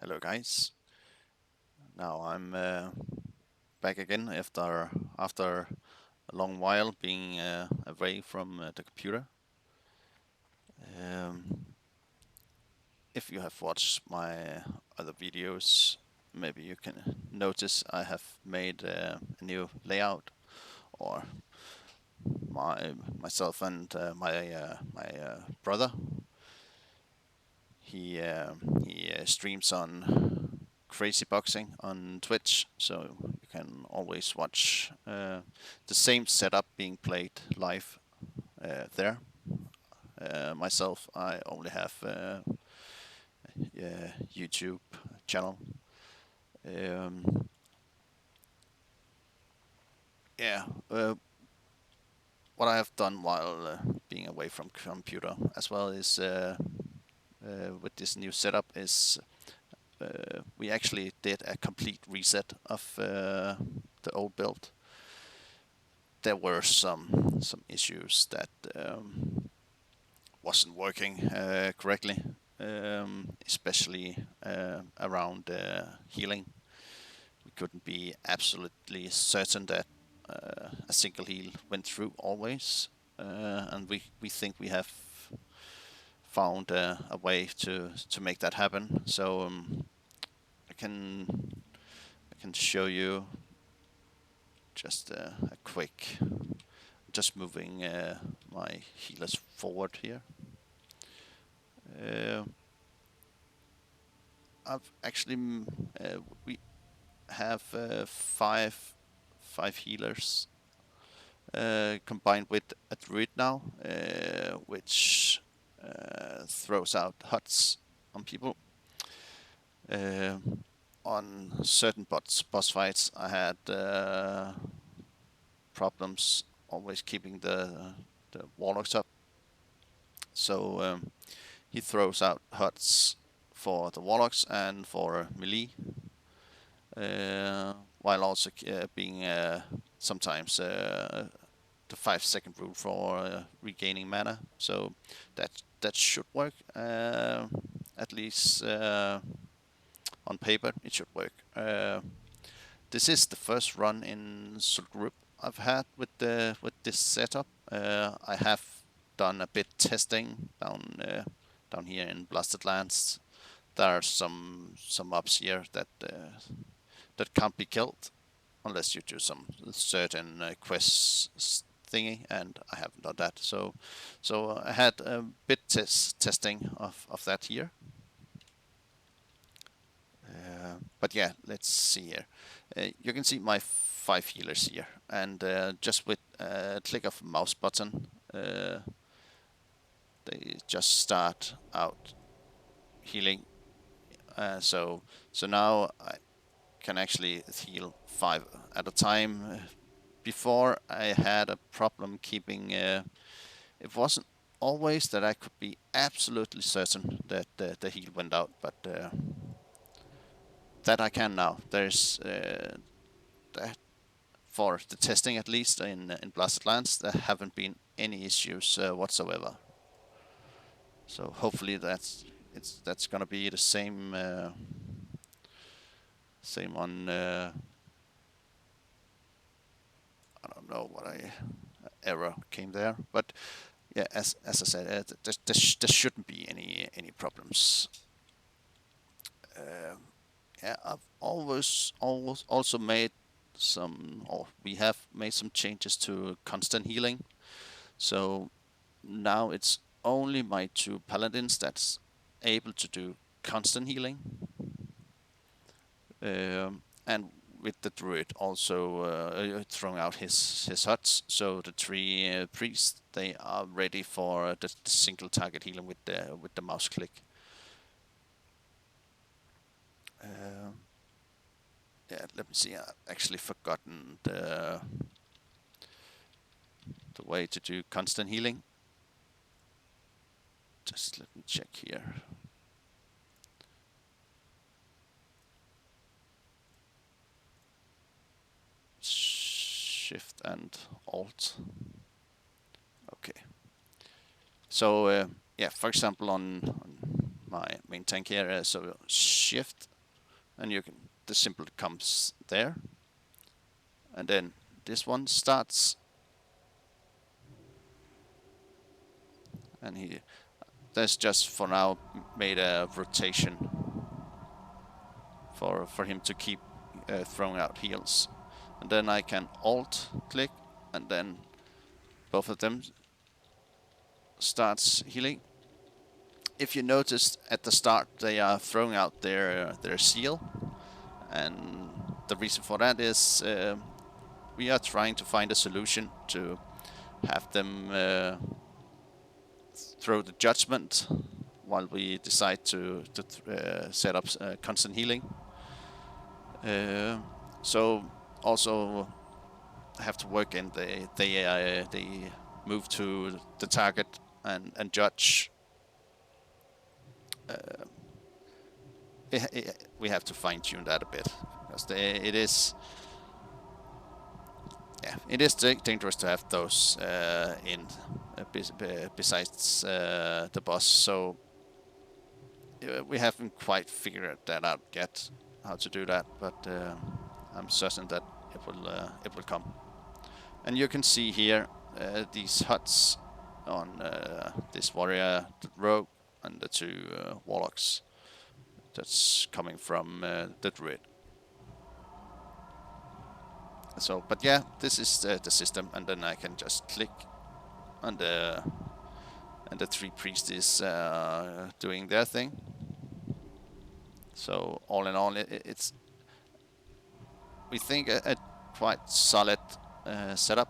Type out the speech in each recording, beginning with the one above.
Hello guys. Now I'm back again after a long while being away from the computer. Um, if you have watched my other videos, maybe you can notice I have made a new layout, or myself and my brother. He streams on Crazy Boxing on Twitch, so you can always watch the same setup being played live there. Myself, I only have a YouTube channel. Um, yeah, what I have done while being away from computer as well is with this new setup is we actually did a complete reset of the old build. There were some issues that wasn't working correctly, especially around healing. We couldn't be absolutely certain that a single heal went through always, and we think we have found a way to make that happen. So I can show you just a quick, just moving my healers forward here. Uh, I've actually we have five healers combined with a druid now, which throws out huts on people. Uh, on certain boss fights, I had problems always keeping the warlocks up. So he throws out huts for the warlocks and for melee, while also being sometimes the 5-second rule for regaining mana. So that should work. At least on paper, it should work. This is the first run in Group I've had with this setup. I have done a bit testing down here in Blasted Lands. There are some mobs here that can't be killed unless you do some certain quests thingy, and I haven't done that. So I had a bit testing of that here. But yeah, let's see here. You can see my 5 healers here, and just with a click of mouse button, they just start out healing. So now I can actually heal 5 at a time. Before I had a problem keeping. It wasn't always that I could be absolutely certain that the heal went out, but that I can now. There's that for the testing, at least in Blasted Lands, there haven't been any issues whatsoever. So hopefully that's gonna be the same same on. I don't know what error came there, but yeah, as I said, there shouldn't be any problems. Yeah, I've always also made we have made some changes to constant healing. So now it's only my 2 paladins that's able to do constant healing, and with the druid also throwing out his huts. So the 3 priests, they are ready for the single target healing with the mouse click. Yeah, let me see. I've actually forgotten the way to do constant healing. Just let me check here. Shift and Alt. Okay. So yeah, for example, on my main tank here, so Shift and the symbol comes there, and then this one starts, and that's just for now made a rotation for him to keep throwing out heals. And then I can alt click, and then both of them starts healing. If you noticed at the start, they are throwing out their seal, and the reason for that is we are trying to find a solution to have them throw the judgment while we decide to set up constant healing. So also have to work in they move to the target and judge. We have to fine tune that a bit, because it is dangerous to have those in besides the boss. So we haven't quite figured that out yet, how to do that, but I'm certain that it will come. And you can see here these huts on this warrior, the rogue, and the two warlocks that's coming from the druid. So, but yeah, this is the system, and then I can just click on and the three priests is doing their thing. So all in all, it's we think a quite solid setup.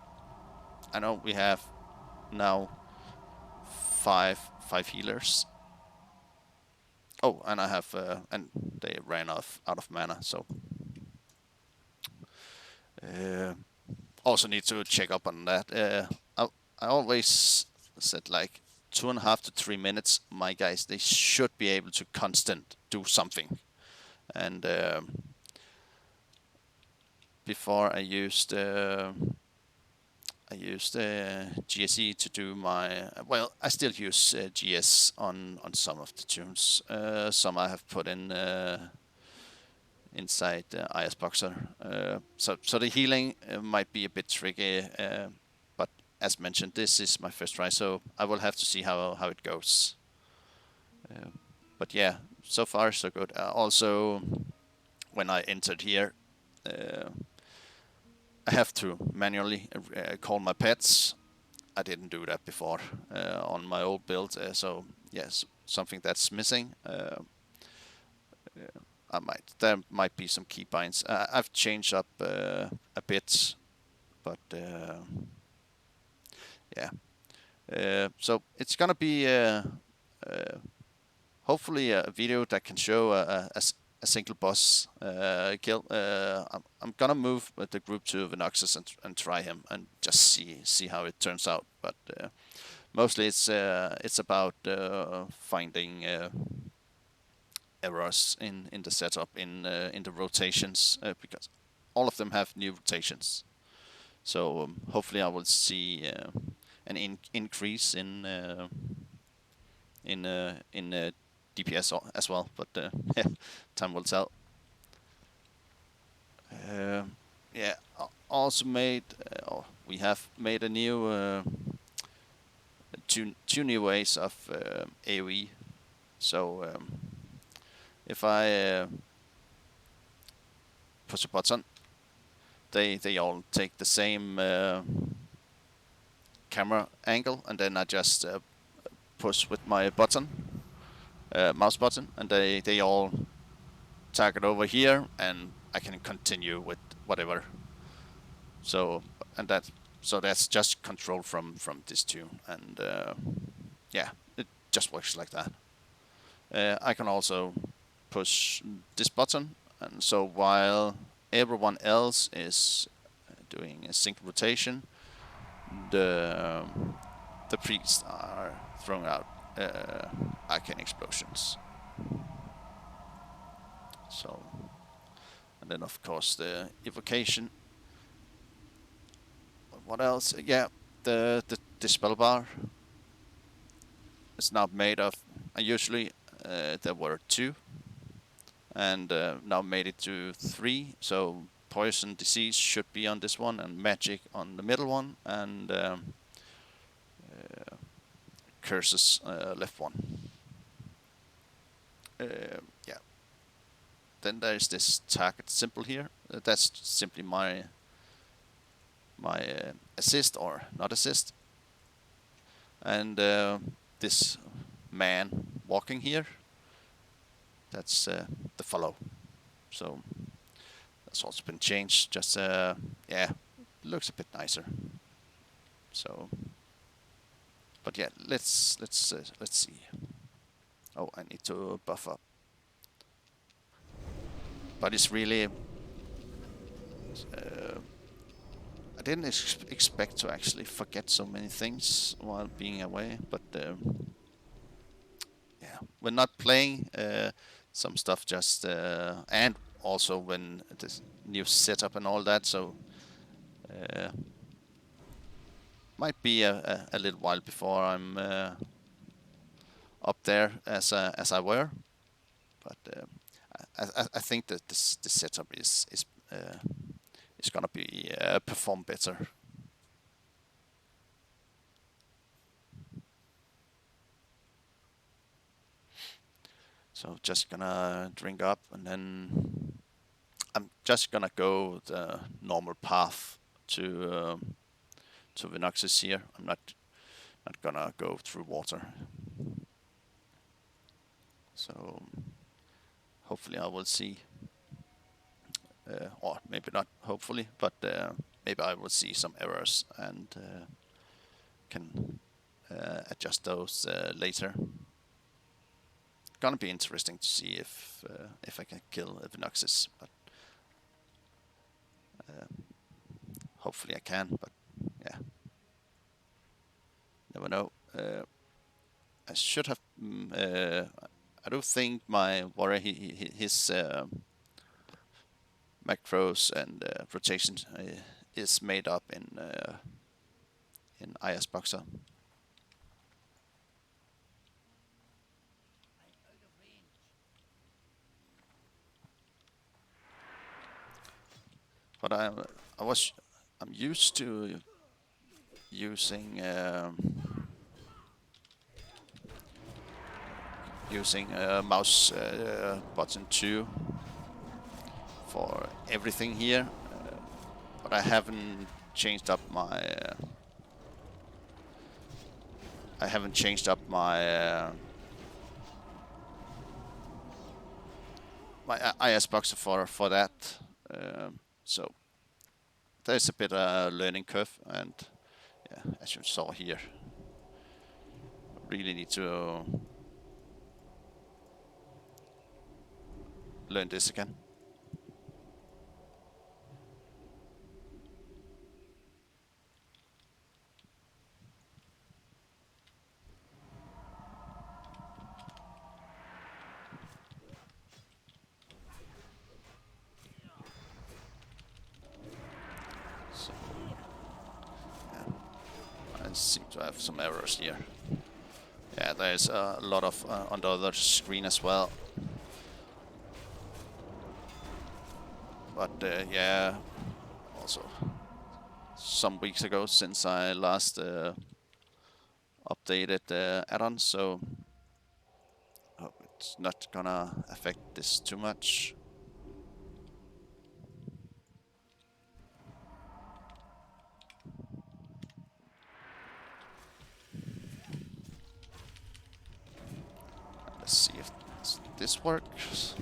I know we have now five healers. Oh, and I have and they ran out of mana, so also need to check up on that. I always said like 2.5 to 3 minutes. My guys, they should be able to constant do something. And before I used GSE to do my well. I still use GS on some of the tunes. Some I have put in inside ISBoxer. So the healing might be a bit tricky. But as mentioned, this is my first try, so I will have to see how it goes. But yeah, so far so good. Also, when I entered here, I have to manually call my pets. I didn't do that before on my old build, so yes, something that's missing. There might be some keybinds. I've changed up a bit, but yeah. So it's gonna be hopefully a video that can show a single boss kill. I'm gonna move the group to Venoxus and try him and just see how it turns out. But mostly it's about finding errors in the setup in the rotations, because all of them have new rotations. So hopefully I will see an increase in DPS as well, but time will tell. Yeah, also made we have made a new two new ways of AoE. So if I push a button, they all take the same camera angle, and then I just push with my button, mouse button, and they all target over here, and I can continue with whatever. So that's just control from this tune, and yeah, it just works like that. I can also push this button, and so while everyone else is doing a sync rotation, the priests are throwing out arcane explosions. So, and then of course the evocation. What else? Yeah, the spell bar is now made of. Usually there were two. and now made it to 3. So poison disease should be on this one, and magic on the middle one, and curses left one. Yeah. Then there is this target symbol here. That's simply my assist or not assist, and this man walking here. That's the follow. So that's also been changed. Just yeah, looks a bit nicer. So, but yeah, let's see. Oh, I need to buff up. But it's really I didn't expect to actually forget so many things while being away, but yeah, when not playing, some stuff just and also when this new setup and all that, so uh, might be a little while before I'm up there as I were, but I think that this setup is gonna be perform better. So just gonna drink up, and then I'm just gonna go the normal path to Venoxis here. I'm not gonna go through water. So hopefully I will see, or maybe not hopefully, but maybe I will see some errors and can adjust those later. Gonna be interesting to see if I can kill Venoxis, but hopefully I can. But yeah, never know. I should have. I don't think my warrior his macros and rotation is made up in ISBoxer. But I'm used to using mouse button 2 for everything here, but I haven't changed up my ISBoxer for that. So there's a bit of learning curve, and yeah, as you saw here, really need to learn this again. So yeah, I seem to have some errors here. Yeah, there's a lot of on the other screen as well. But yeah, also some weeks ago since I last updated the add-on, so hope it's not gonna affect this too much. Let's see if this works.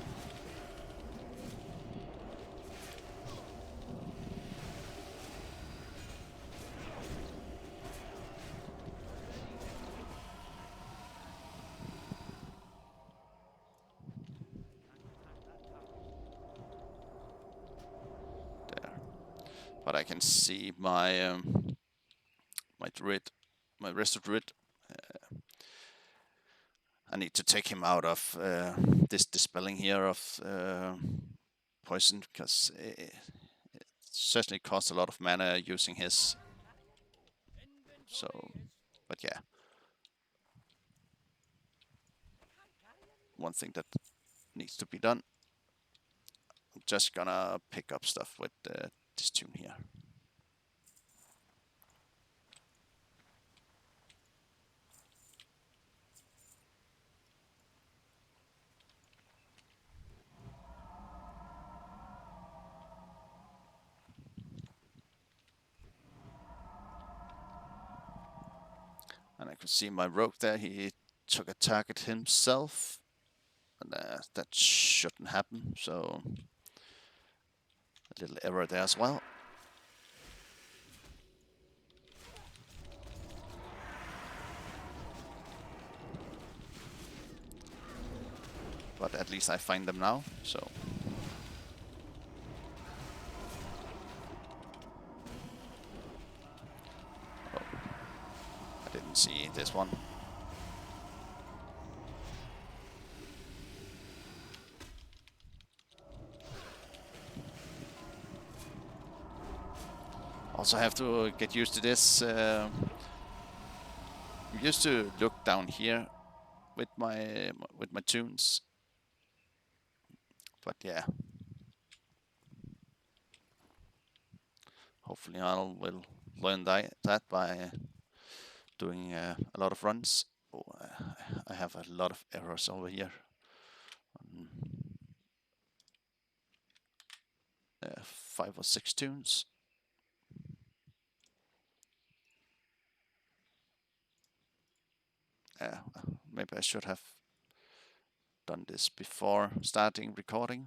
There. But I can see my druid, my rest of druid. I need to take him out of this dispelling here of poison, because it certainly costs a lot of mana using his. So, but yeah, one thing that needs to be done. just gonna pick up stuff with this tune here. And I could see my rogue there, he took a target himself. And that shouldn't happen, so a little error there as well. But at least I find them now, so... Oh, I didn't see this one. Also have to get used to this. I'm used to look down here with my tunes, but yeah. Hopefully I will learn that by doing a lot of runs. Oh, I have a lot of errors over here. 5 or 6 tunes. Maybe I should have done this before starting recording.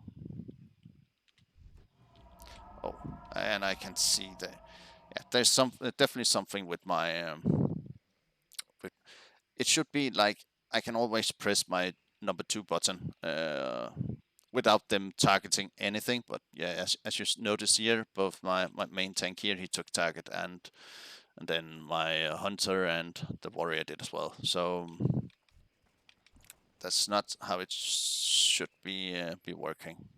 Oh, and I can see that. Yeah, there's definitely something with my. It should be like I can always press my number 2 button without them targeting anything. But yeah, as you notice here, both my main tank here, he took target, and then my hunter and the warrior did as well. So that's not how it should be working.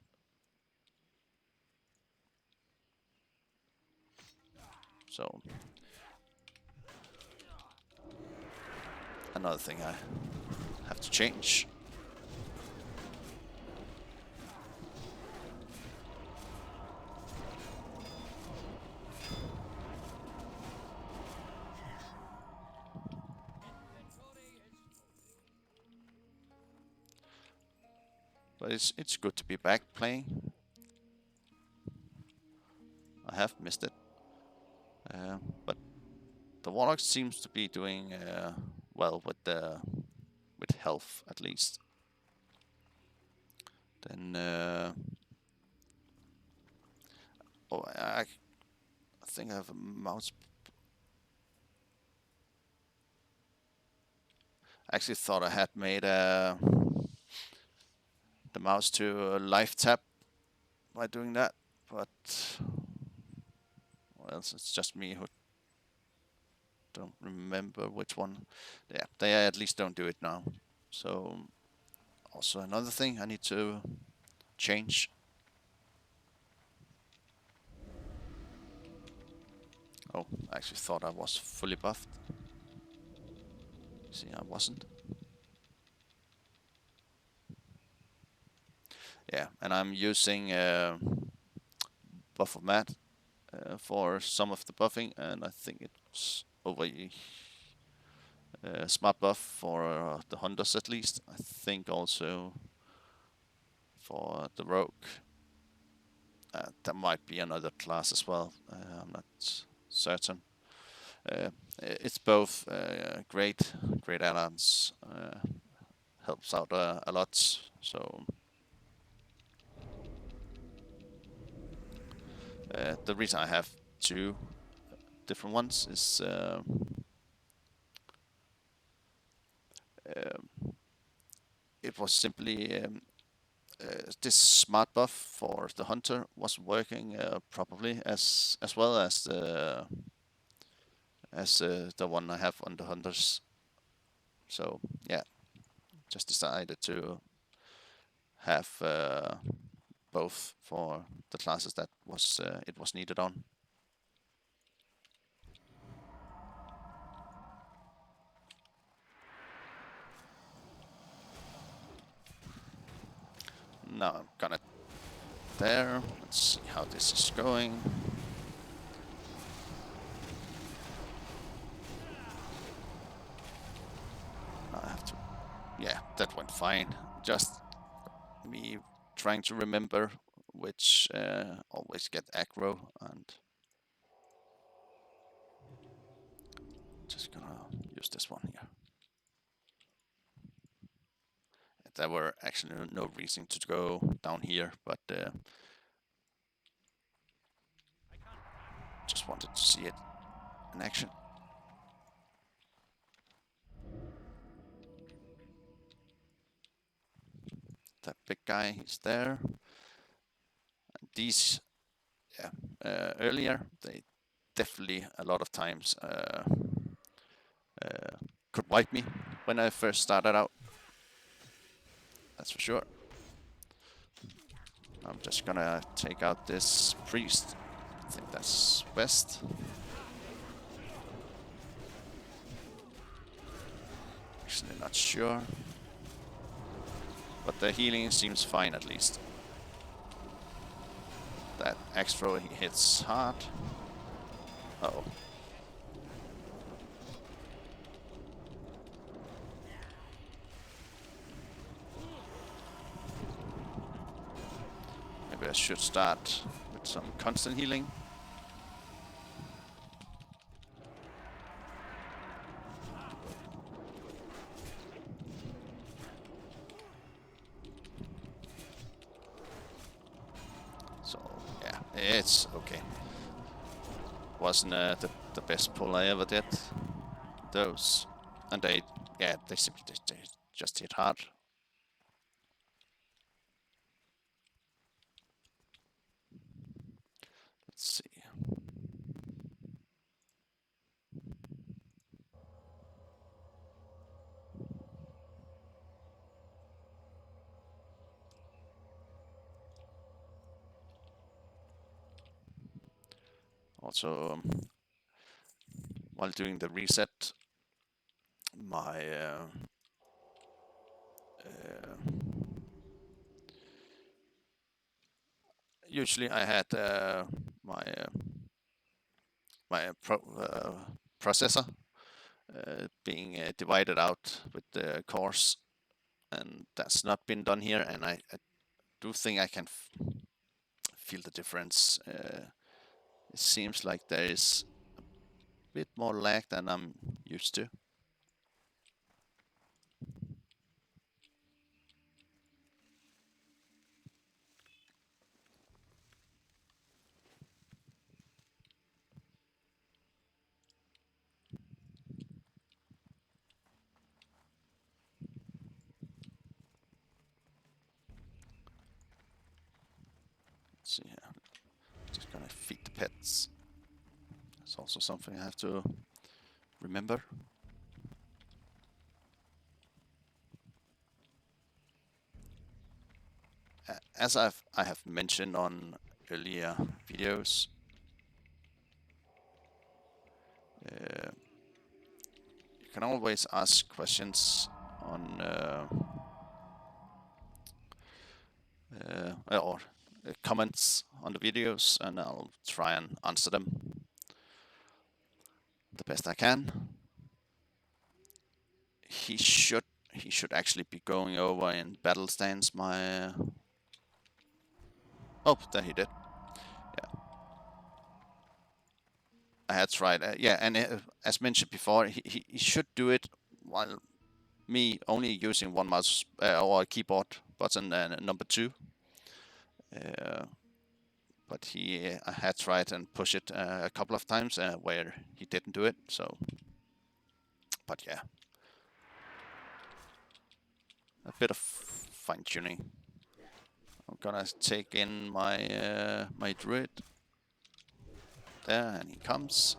So another thing I have to change. But it's good to be back playing. I have missed it. But the Warlock seems to be doing well with health at least. Then oh, I think I have a mouse. I actually thought I had made the mouse to a life tap by doing that, but well, it's just me who don't remember which one. Yeah, they at least don't do it now. So also another thing I need to change. Oh, I actually thought I was fully buffed. See, I wasn't. Yeah, and I'm using buff of mat for some of the buffing, and I think it's over smart buff for the hunters at least. I think also for the rogue. There might be another class as well. I'm not certain. It's both great add-ons. Helps out a lot. So the reason I have 2 different ones is it was simply this smart buff for the hunter wasn't working properly as well as the one I have on the hunters. So yeah, just decided to have both for the classes that was it was needed on. Now I'm gonna there. Let's see how this is going. I have to... Yeah, that went fine. Just me trying to remember which always get aggro, and just gonna use this one here. There were actually no reason to go down here, but just wanted to see it in action. That big guy, he's there. And these, yeah, earlier, they definitely a lot of times could wipe me when I first started out. That's for sure. I'm just gonna take out this priest. I think that's best. Actually not sure. But the healing seems fine at least. That axe throw, he hits hard. Uh-oh. Maybe I should start with some constant healing. So, yeah, it's okay. Wasn't the best pull I ever did. Those. And they simply they just hit hard. Let's see. Also, while doing the reset, my usually I had my processor being divided out with the cores, and that's not been done here, and I do think I can feel the difference. It seems like there is a bit more lag than I'm used to. Let's see here. Just gonna feed the pets. That's also something I have to remember. As I have mentioned on earlier videos, you can always ask questions on or comments on the videos, and I'll try and answer them the best I can. He should actually be going over in battle stance. My oh, there he did. Yeah, I had tried. Yeah, and as mentioned before, he should do it while me only using one mouse or keyboard button number 2. But I had tried and push it a couple of times where he didn't do it. So, but yeah, a bit of fine tuning. I'm gonna take in my my druid there, and he comes.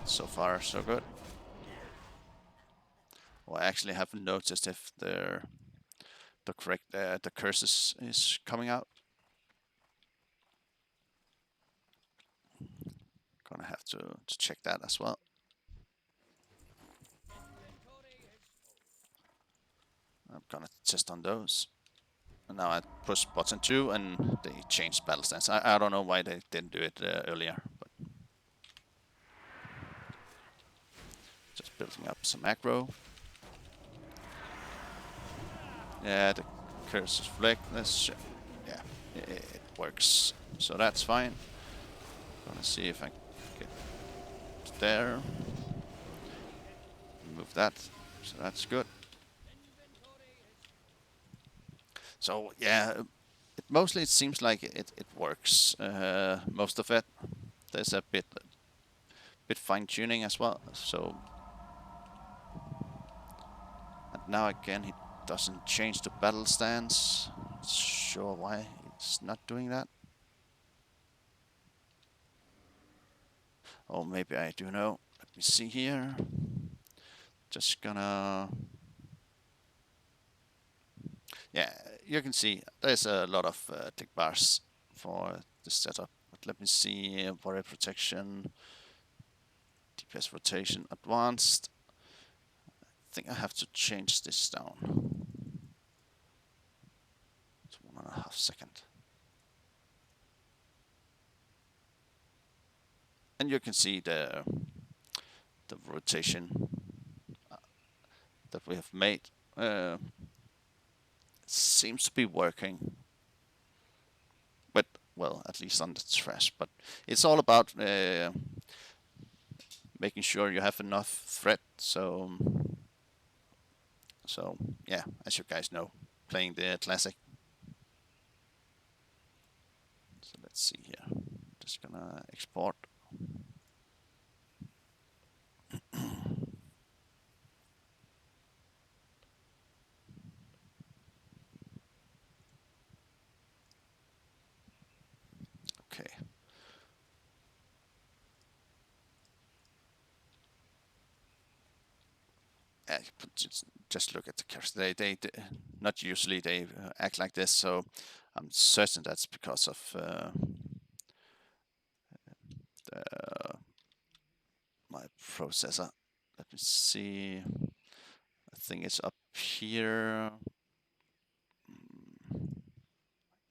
So far, so good. Well, I actually haven't noticed if the correct the curses is coming out. gonna have to check that as well. I'm gonna test on those. And now I push button 2 and they changed battle stance. I don't know why they didn't do it earlier, but just building up some aggro. Yeah, the curse is flick. Let's yeah, it works. So that's fine. Gonna see if I get there. Move that. So that's good. So yeah, mostly it seems like it works. Most of it. There's a bit fine tuning as well. So and now again he doesn't change the battle stance. Not sure why it's not doing that. Oh, maybe I do know. Let me see here. Just gonna... Yeah, you can see there's a lot of tick bars for this setup. But let me see, warrior protection, DPS rotation, advanced. I think I have to change this down. It's 1.5 seconds. And you can see the rotation that we have made. Seems to be working. But, well, at least on the trash. But it's all about making sure you have enough threat. So yeah, as you guys know, playing the classic. So let's see here. Just gonna export. Okay. Just look at the characters. They not usually they act like this. So I'm certain that's because of my processor. Let me see. I think it's up here.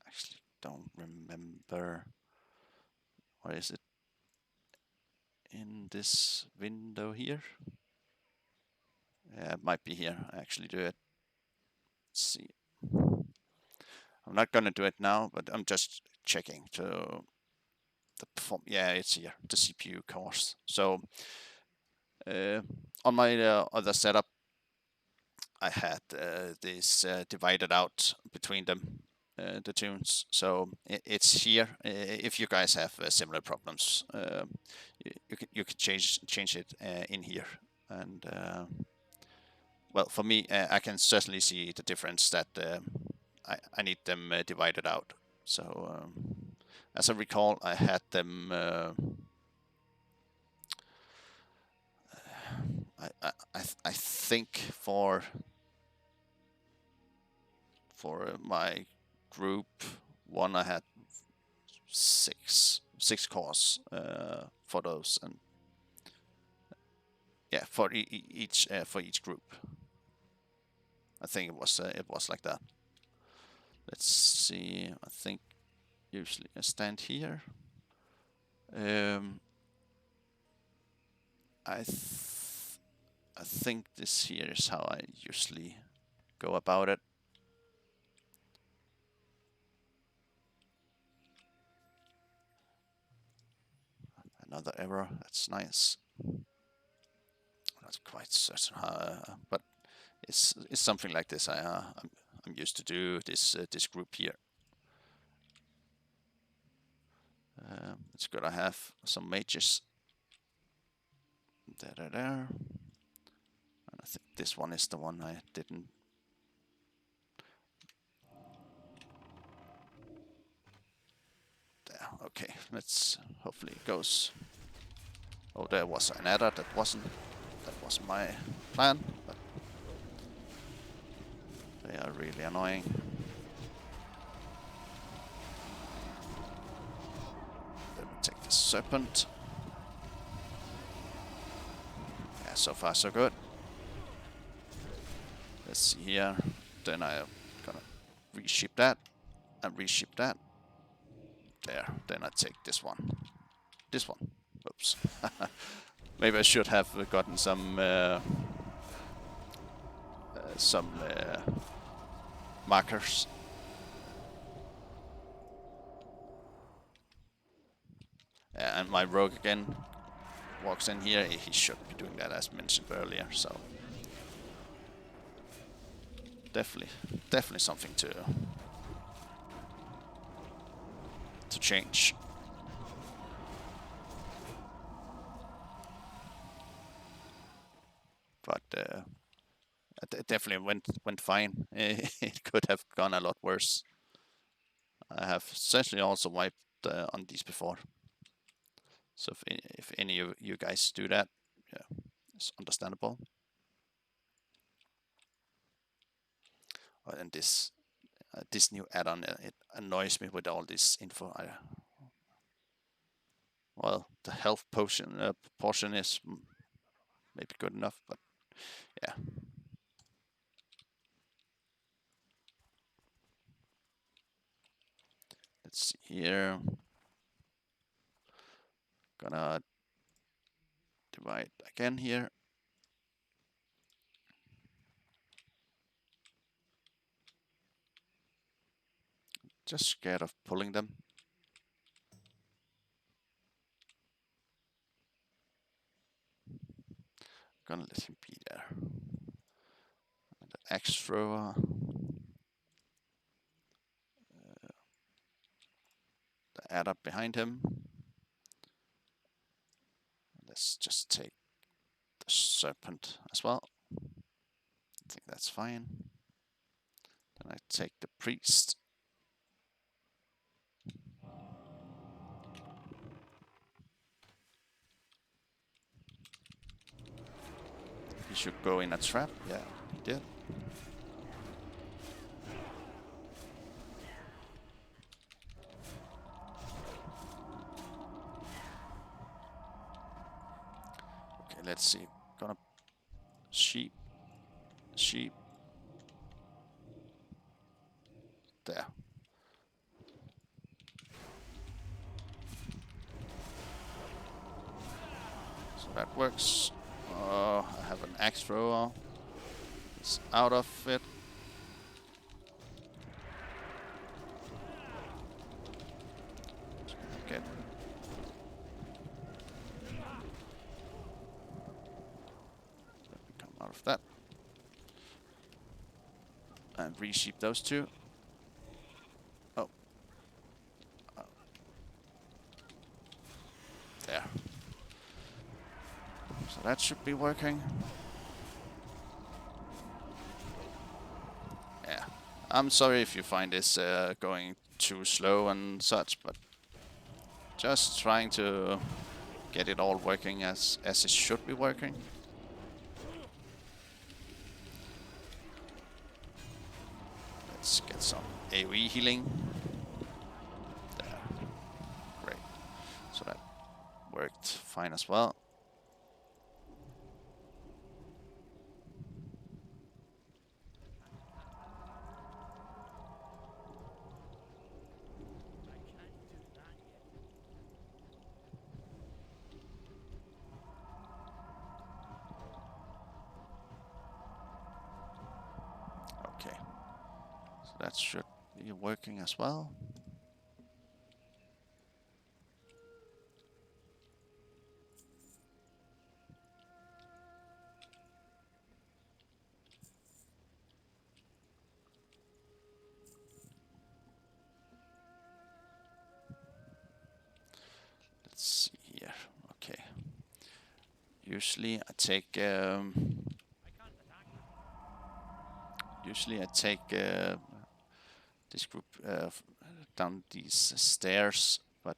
Actually, don't remember. Or is it in this window here? Yeah, it might be here. I actually do it. Let's see. I'm not gonna do it now, but I'm just checking to the perform. Yeah, it's here. The CPU cores. So on my other setup, I had this divided out between them, the tunes. So it's here. If you guys have similar problems, you can change it in here. And well, for me, I can certainly see the difference that I need them divided out. So as I recall, I had them. I think for my group one, I had six cores for those, and yeah, for each group. I think it was like that. Let's see. I think usually I stand here. I think this here is how I usually go about it. Another error. That's nice. Not quite certain how, but it's something like this. I'm used to do this group here. It's good I have some mages. There. And I think this one is the one I didn't. There. Okay. Let's hopefully it goes. Oh, there was an adder. That wasn't my plan. But they are really annoying. Let me take the serpent. So far, so good. Let's see here. Then I'm gonna reship that and reship that. There. Then I take this one. This one. Oops. Maybe I should have gotten some markers. And my rogue again walks in here. He should be doing that as mentioned earlier. So definitely something to change. But it definitely went fine. It could have gone a lot worse. I have certainly also wiped on these before. So if any of you guys do that, yeah, it's understandable. And this new add-on, it annoys me with all this info. Well, the health potion portion is maybe good enough, but yeah. Let's see here. Gonna divide again here. Just scared of pulling them. Gonna let him be there. And the axe thrower. The adder behind him. Let's just take the serpent as well. I think that's fine. Then I take the priest. He should go in a trap. Yeah, he did. Okay, let's see. Gonna sheep. There. So that works. I have an axe thrower. It's out of it. Okay. Let me come out of that. And resheep those two. Oh. There. So that should be working. Yeah. I'm sorry if you find this going too slow and such, but just trying to get it all working as it should be working. Let's get some AoE healing. There. Great. So that worked fine as well. Okay. So that should be working as well. Let's see here. Okay. Usually I take this group down these stairs, but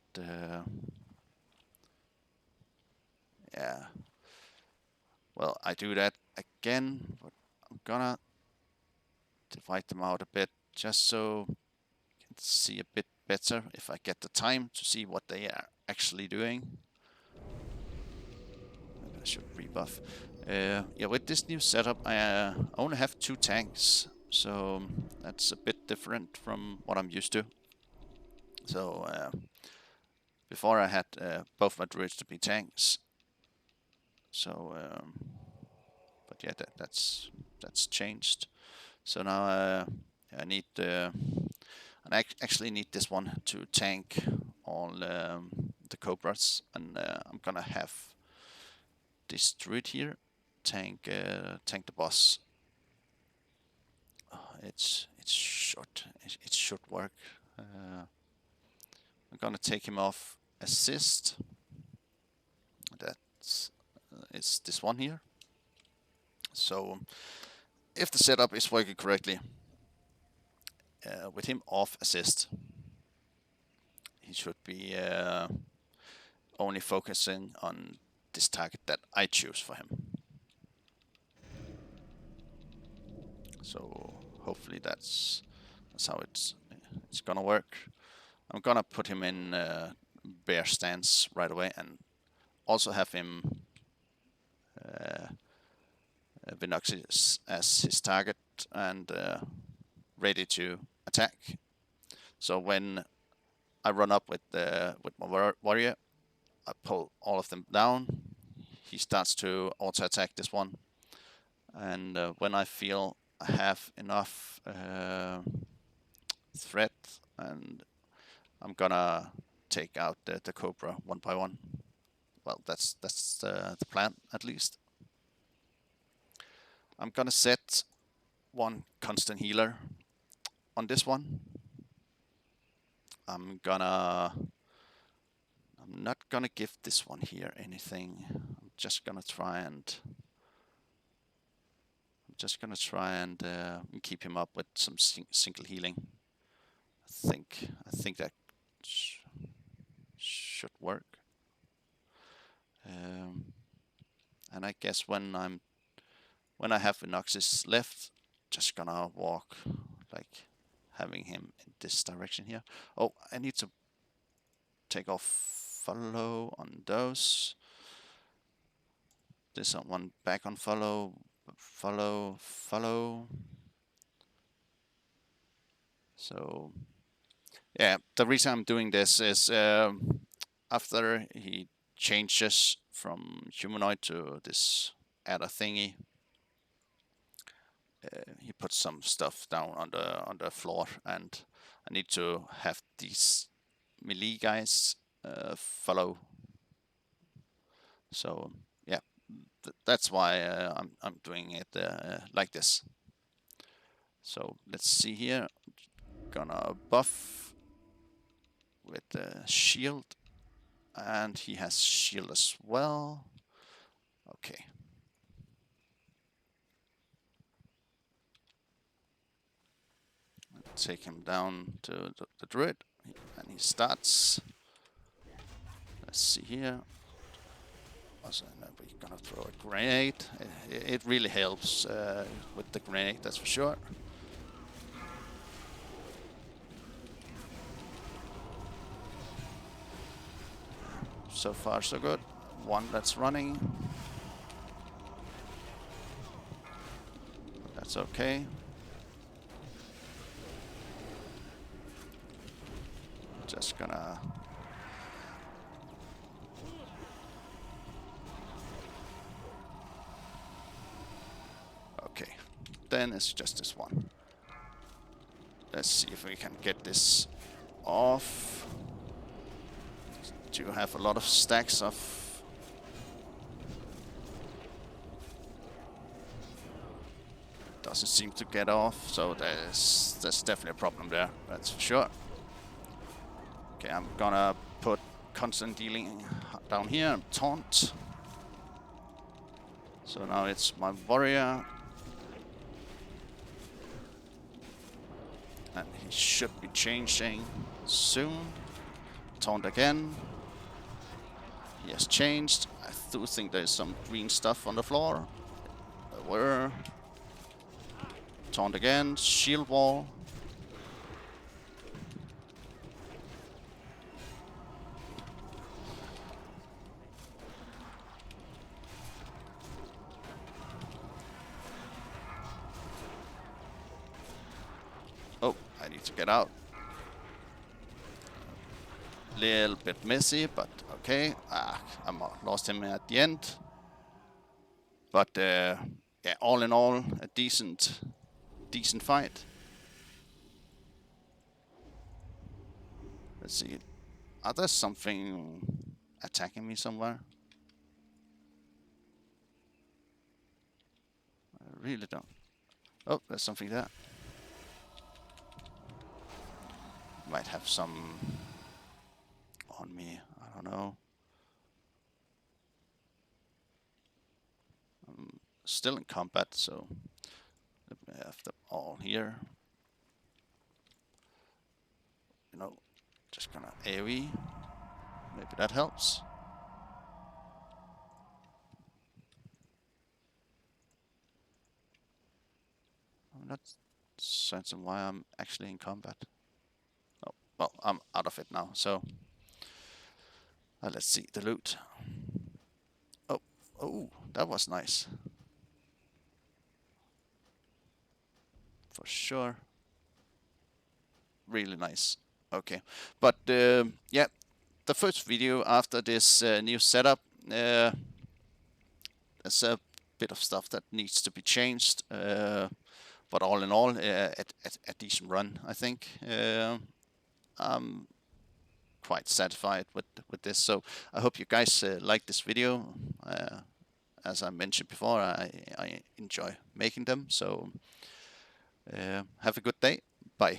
yeah. Well, I do that again, but I'm gonna divide them out a bit just so you can see a bit better if I get the time to see what they are actually doing. Maybe I should rebuff. Yeah, with this new setup, I only have 2 tanks, so that's a bit different from what I'm used to. So before I had both my druids to be tanks. So, but yeah, that's changed. So now I need I actually need this one to tank all the cobras, and I'm gonna have this druid here tank the boss. It should work. I'm gonna take him off assist. That's it's this one here. So if the setup is working correctly, with him off assist, he should be only focusing on this target that I choose for him. So hopefully that's how it's gonna work. I'm gonna put him in bear stance right away, and also have him Vinoxis as his target and ready to attack. So when I run up with my warrior, I pull all of them down. He starts to auto attack this one, and when I feel I have enough threat, and I'm gonna take out the cobra one by one. Well, that's the plan, at least. I'm gonna set one constant healer on this one. I'm not gonna give this one here anything. I'm just gonna try and keep him up with some single healing. I think that should work. And I guess when I have Vinoxis left, just gonna walk like having him in this direction here. Oh, I need to take off follow on those. This one back on follow. So yeah, the reason I'm doing this is after he changes from humanoid to this adder thingy, he puts some stuff down on the floor, and I need to have these melee guys follow. So yeah, that's why I'm doing it like this. So let's see here. Gonna buff with the shield, and he has shield as well. Okay. Take him down to the druid, and he starts. Let's see here. Also, we're gonna throw a grenade. It really helps with the grenade, that's for sure. So far, so good. One that's running. That's okay. Just gonna... Okay. Then it's just this one. Let's see if we can get this off. Do you have a lot of stacks of... Doesn't seem to get off, so there's definitely a problem there, that's for sure. Okay, I'm gonna put constant dealing down here, taunt. So now it's my warrior. And he should be changing soon. Taunt again. He has changed. I do think there's some green stuff on the floor. There were. Taunt again, shield wall. I need to get out. Little bit messy, but okay. I lost him at the end. But yeah, all in all, a decent fight. Let's see. Are there something attacking me somewhere? I really don't. Oh, there's something there. Might have some on me. I don't know. I'm still in combat, so let me have them all here. You know, just gonna AoE. Maybe that helps. I'm not certain why I'm actually in combat. Oh, well, I'm out of it now, so let's see the loot. Oh, that was nice. For sure. Really nice. Okay, but yeah, the first video after this new setup, there's a bit of stuff that needs to be changed, but all in all, a decent run, I think. I'm quite satisfied with this, so I hope you guys like this video. As I mentioned before, I enjoy making them, so have a good day. Bye.